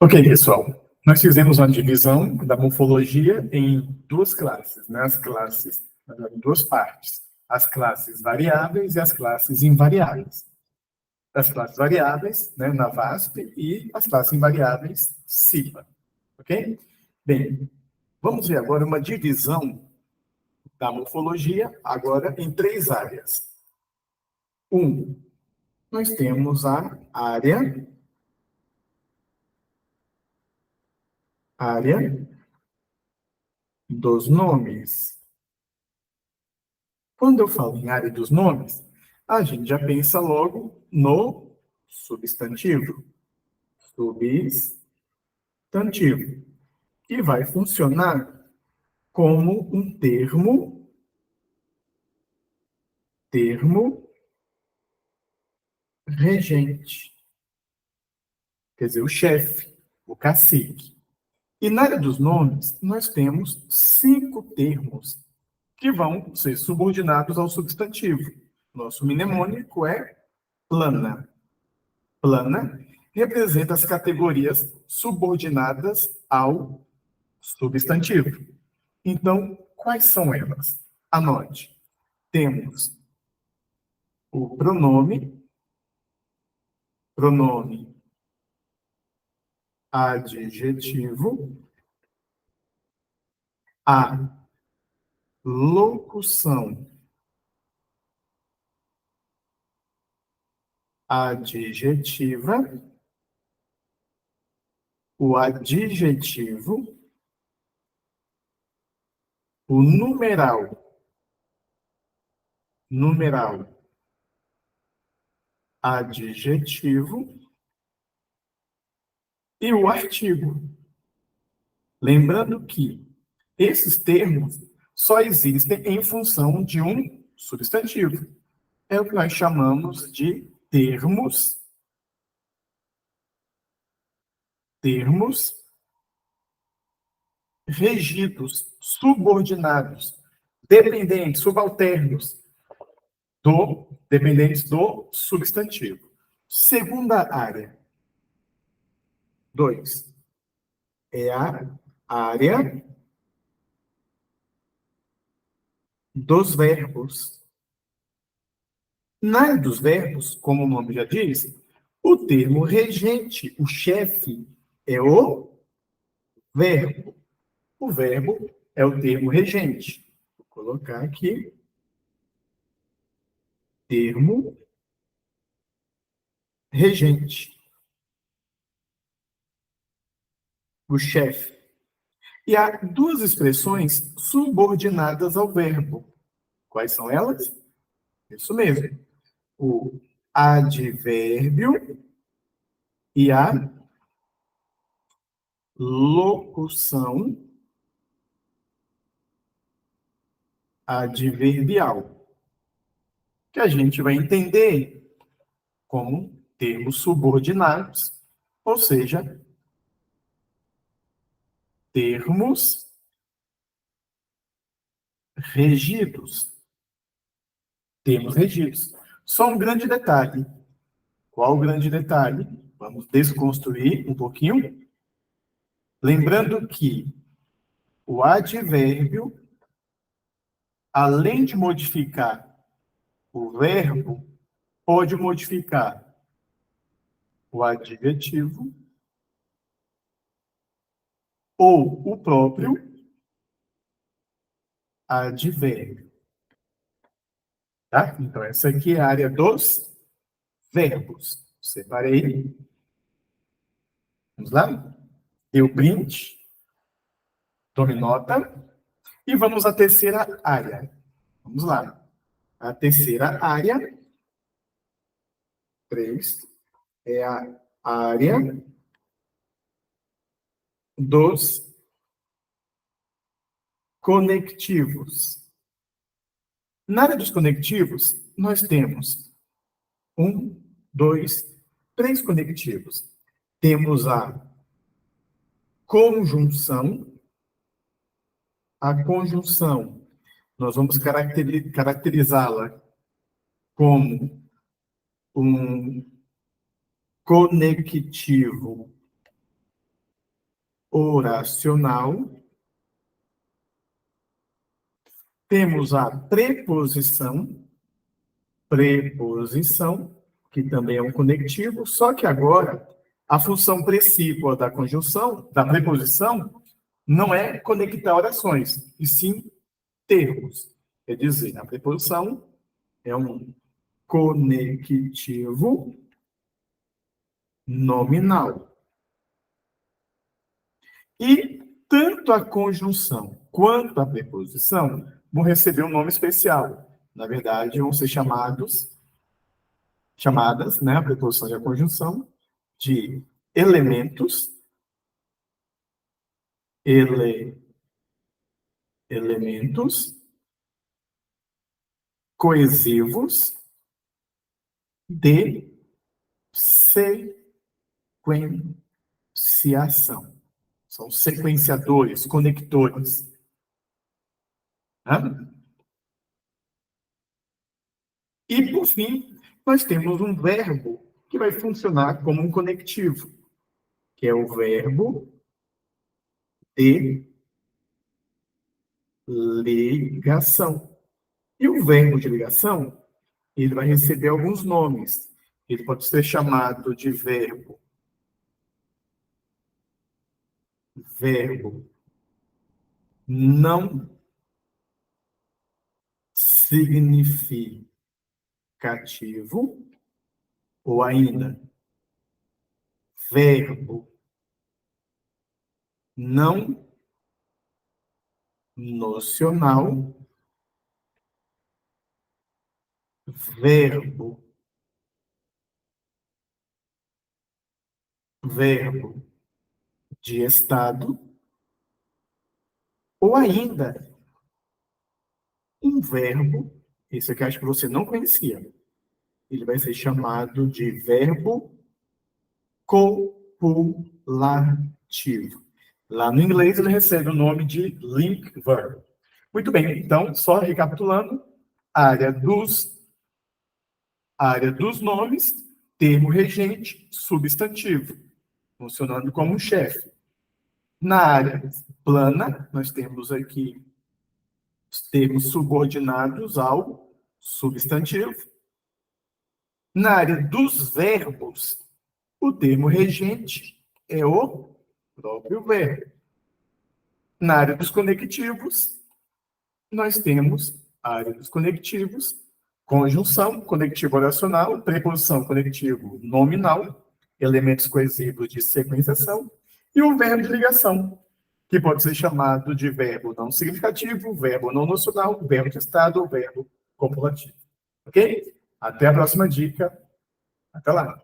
Ok, pessoal. Nós fizemos uma divisão da morfologia em duas classes, né? Em duas partes. As classes variáveis e as classes invariáveis. As classes variáveis, né, na VASP, e as classes invariáveis, CIPA. Ok? Bem, vamos ver agora uma divisão da morfologia, agora em três áreas. Nós temos a área dos nomes. Quando eu falo em área dos nomes, a gente já pensa logo no substantivo. Substantivo. Que vai funcionar como um termo regente. Quer dizer, o chefe, o cacique. E na área dos nomes, nós temos 5 termos que vão ser subordinados ao substantivo. Nosso mnemônico é plana. Plana representa as categorias subordinadas ao substantivo. Então, quais são elas? Anote. Temos o pronome adjetivo, a locução adjetiva, o adjetivo, o numeral adjetivo e o artigo. Lembrando que esses termos só existem em função de um substantivo. É o que nós chamamos de termos regidos, subordinados, dependentes, subalternos, dependentes do substantivo. Segunda área. 2. É a área dos verbos. Na área dos verbos, como o nome já diz, o termo regente, o chefe, é o verbo. O verbo é o termo regente. Vou colocar aqui. Termo regente. O chefe. E há duas expressões subordinadas ao verbo. Quais são elas? Isso mesmo. O advérbio e a locução adverbial, que a gente vai entender como termos subordinados, ou seja, termos regidos. Termos regidos. Só um grande detalhe. Qual o grande detalhe? Vamos desconstruir um pouquinho. Lembrando que o advérbio, além de modificar o verbo, pode modificar o adjetivo ou o próprio advérbio. Tá? Então, essa aqui é a área dos verbos. Separei. Vamos lá? Deu print. Tome nota. E vamos à terceira área. Vamos lá. A terceira área, 3, é a área dos conectivos. Na área dos conectivos, nós temos 2, 3 conectivos. Temos a conjunção. A conjunção, nós vamos caracterizá-la como um conectivo oracional. Temos a preposição, que também é um conectivo, só que agora a função precípua da conjunção, da preposição, não é conectar orações, e sim termos. Quer dizer, a preposição é um conectivo nominal. E tanto a conjunção quanto a preposição vão receber um nome especial. Na verdade, vão ser chamadas, né, a preposição e a conjunção, de elementos, elementos coesivos de sequenciação. São sequenciadores, conectores. Né? E, por fim, nós temos um verbo que vai funcionar como um conectivo, que é o verbo de ligação. E o verbo de ligação, ele vai receber alguns nomes. Ele pode ser chamado de verbo não significativo, ou ainda verbo não nocional, verbo de estado, ou ainda um verbo, esse aqui acho que você não conhecia, ele vai ser chamado de verbo copulativo. Lá no inglês ele recebe o nome de link verb. Muito bem, então, só recapitulando, área dos nomes, termo regente, substantivo, funcionando como um chefe. Na área plana, nós temos aqui os termos subordinados ao substantivo. Na área dos verbos, o termo regente é o próprio verbo. Na área dos conectivos, nós temos a área dos conectivos, conjunção, conectivo oracional, preposição, conectivo nominal, elementos coesivos de sequenciação, e o verbo de ligação, que pode ser chamado de verbo não significativo, verbo não nocional, verbo de estado ou verbo copulativo. Ok? Até a próxima dica. Até lá.